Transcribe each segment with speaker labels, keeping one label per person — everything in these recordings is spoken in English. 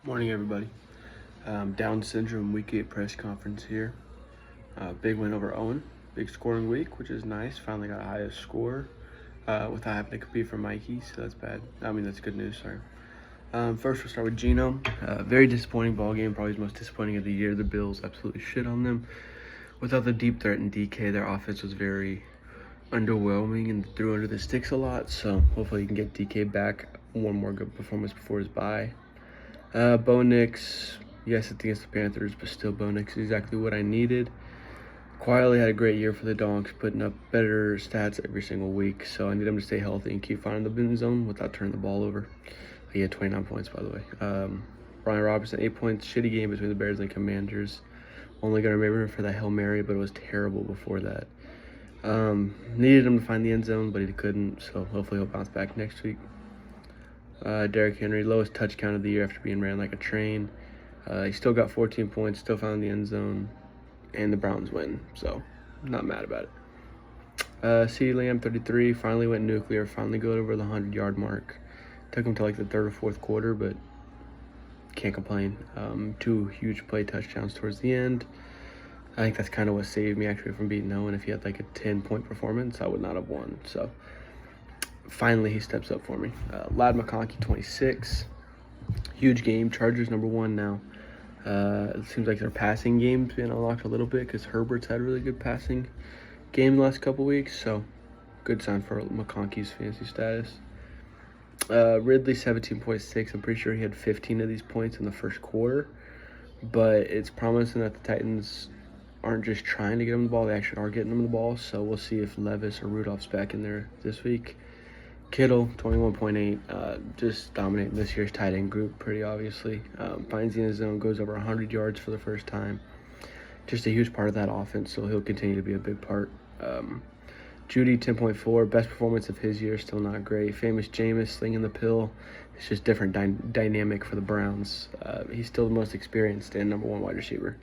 Speaker 1: Morning, everybody. Down syndrome week 8 press conference here. Big win over Owen. Big scoring week, which is nice. Finally got a highest score without having to compete for Mikey, so that's bad. That's good news, sorry. First, we'll start with Geno. Very disappointing ball game, probably his most disappointing of the year. The Bills absolutely shit on them. Without the deep threat and DK, their offense was very underwhelming and threw under the sticks a lot, so hopefully you can get DK back one more good performance before his bye. Bo Nix, yes, it's against the Panthers, but still Bo Nix is exactly what I needed. Quietly had a great year for the Donks, putting up better stats every single week, so I need him to stay healthy and keep finding the end zone without turning the ball over. He had 29 points, by the way. Brian Robinson, 8 points. Shitty game between the Bears and Commanders. Only going to remember him for that Hail Mary, but it was terrible before that. Needed him to find the end zone, but he couldn't, so hopefully he'll bounce back next week. Derrick Henry, lowest touch count of the year after being ran like a train. He still got 14 points, still found the end zone, and the Browns win, so not mad about it. CeeDee Lamb, 33, finally went nuclear, finally got over the 100-yard mark. Took him to like the third or fourth quarter, but can't complain. 2 huge play touchdowns towards the end. I think that's kind of what saved me actually from beating Owen. If he had like a 10-point performance, I would not have won, so finally he steps up for me. Ladd McConkey, 26. Huge game. Chargers #1 now. It seems like their passing game's been unlocked a little bit because Herbert's had really good passing game the last couple weeks, so good sign for McConkey's fantasy status. Ridley, 17.6. I'm pretty sure he had 15 of these points in the first quarter, but it's promising that the Titans aren't just trying to get him the ball, they actually are getting him the ball, so we'll see if Levis or Rudolph's back in there this week. Kittle, 21.8, just dominating this year's tight end group pretty obviously. Finds the end zone, goes over 100 yards for the first time. Just a huge part of that offense, so he'll continue to be a big part. Judy, 10.4, best performance of his year, still not great. Famous Jameis slinging the pill. It's just different dynamic for the Browns. He's still the most experienced and #1 wide receiver.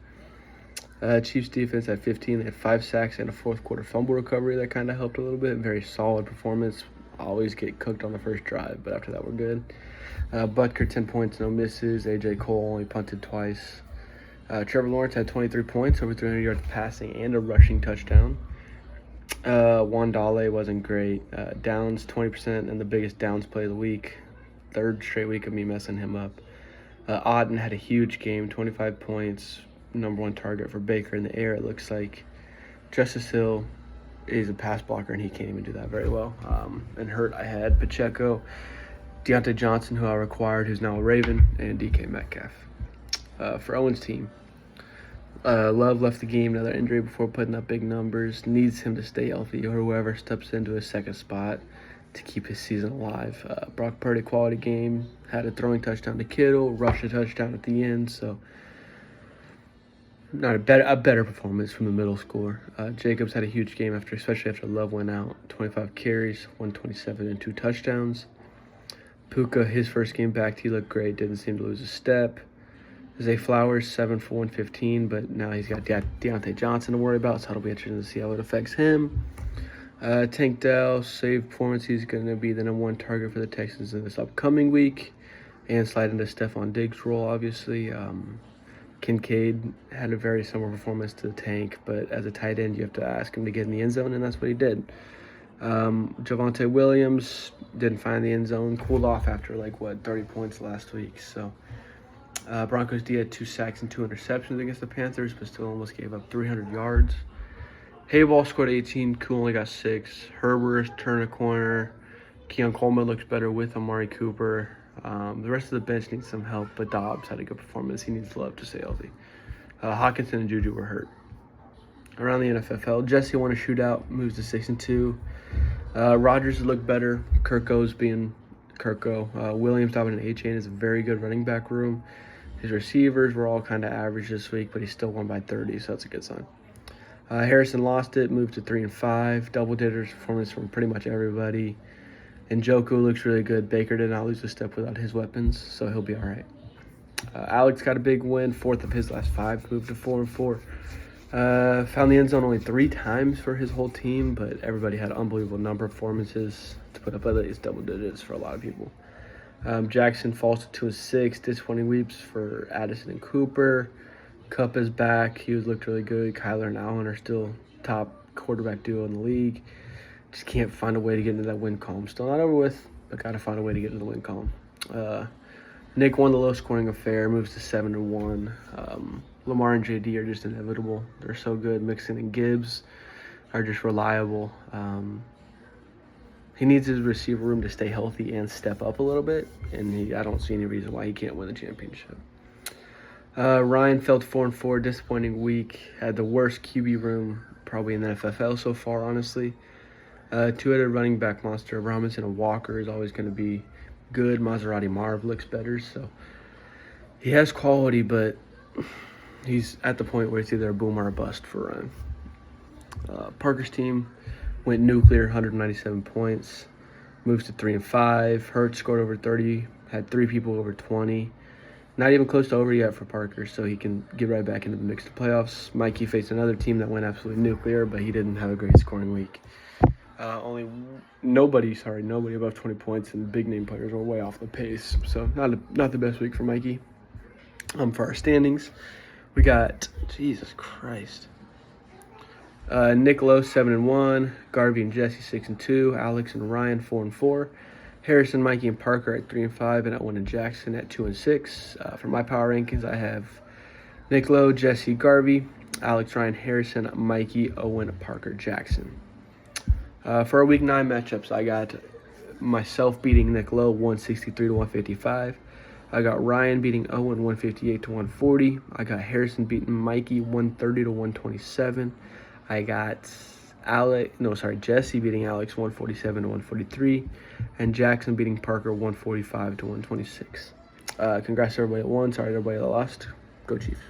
Speaker 1: Chiefs defense at 15. They had 5 sacks and a fourth quarter fumble recovery that kind of helped a little bit. Very solid performance. Always get cooked on the first drive, but after that we're good. Butker, 10 points, no misses. A.J. Cole only punted twice. Trevor Lawrence had 23 points, over 300 yards passing, and a rushing touchdown. Wandale wasn't great. Downs, 20%, and the biggest Downs play of the week. Third straight week of me messing him up. Auden had a huge game, 25 points, #1 target for Baker in the air, it looks like. Justice Hill is a pass blocker, and he can't even do that very well. And hurt, I had Pacheco, Deontay Johnson, who I required, who's now a Raven, and DK Metcalf. For Owen's team, Love left the game, another injury before putting up big numbers. Needs him to stay healthy, or whoever steps into his second spot to keep his season alive. Brock Purdy, quality game, had a throwing touchdown to Kittle, rushed a touchdown at the end, so not a better performance from the middle schooler. Jacobs had a huge game especially after Love went out. 25 carries, 127 and 2 touchdowns. Puka, his first game back, he looked great, didn't seem to lose a step. Zay Flowers, 7 for 115, but now he's got Deontay Johnson to worry about, so it'll be interesting to see how it affects him. Tank Dell, save performance. He's going to be the #1 target for the Texans in this upcoming week, and slide into Stephon Diggs' role, obviously. Kincaid had a very similar performance to the Tank, but as a tight end, you have to ask him to get in the end zone, and that's what he did. Javonte Williams didn't find the end zone, cooled off after 30 points last week, so Broncos D had 2 sacks and 2 interceptions against the Panthers, but still almost gave up 300 yards. Hayball scored 18, Cool only got 6. Herbert turned a corner. Keon Coleman looks better with Amari Cooper. The rest of the bench needs some help, but Dobbs had a good performance. He needs Love to stay healthy. Hockenson and Juju were hurt. Around the NFFL, Jesse won a shootout, moves to 6-2. Rodgers looked better. Kirko's being Kirko. Williams dominating A-Chain is a very good running back room. His receivers were all kind of average this week, but he still won by 30, so that's a good sign. Harrison lost it, moved to 3-5. Double-digit performance from pretty much everybody. And Njoku looks really good. Baker did not lose a step without his weapons, so he'll be all right. Alex got a big win, 4th of his last 5, moved to 4-4. Found the end zone only 3 times for his whole team, but everybody had unbelievable number of performances to put up at least double digits for a lot of people. Jackson falls to 2-6. Disappointing weeks for Addison and Cooper. Cup is back. He looked really good. Kyler and Allen are still top quarterback duo in the league. Just can't find a way to get into that win column. Still not over with, but got to find a way to get into the win column. Nick won the low-scoring affair, moves to 7-1. Lamar and JD are just inevitable. They're so good. Mixon and Gibbs are just reliable. He needs his receiver room to stay healthy and step up a little bit, and I don't see any reason why he can't win the championship. Ryan fell to 4-4, disappointing week. Had the worst QB room probably in the NFL so far, honestly. Two-headed running back monster, Robinson and Walker is always going to be good. Maserati Marv looks better, so he has quality, but he's at the point where it's either a boom or a bust for Ryan. Parker's team went nuclear, 197 points, moves to 3-5. Hurts scored over 30, had 3 people over 20. Not even close to over yet for Parker, so he can get right back into the mix of playoffs. Mikey faced another team that went absolutely nuclear, but he didn't have a great scoring week. Nobody above 20 points, and big name players were way off the pace. So not the best week for Mikey. For our standings, we got Jesus Christ. Nick Lowe 7-1, Garvey and Jesse 6-2, Alex and Ryan 4-4, Harrison, Mikey, and Parker at 3-5, and Owen and Jackson at 2-6. For my power rankings, I have Nick Lowe, Jesse, Garvey, Alex, Ryan, Harrison, Mikey, Owen, Parker, Jackson. For our Week 9 matchups, I got myself beating Nick Lowe 163-155. I got Ryan beating Owen 158-140. I got Harrison beating Mikey 130-127. I got Jesse beating Alex 147-143. And Jackson beating Parker 145-126. Congrats to everybody that won. Sorry to everybody that lost. Go Chiefs.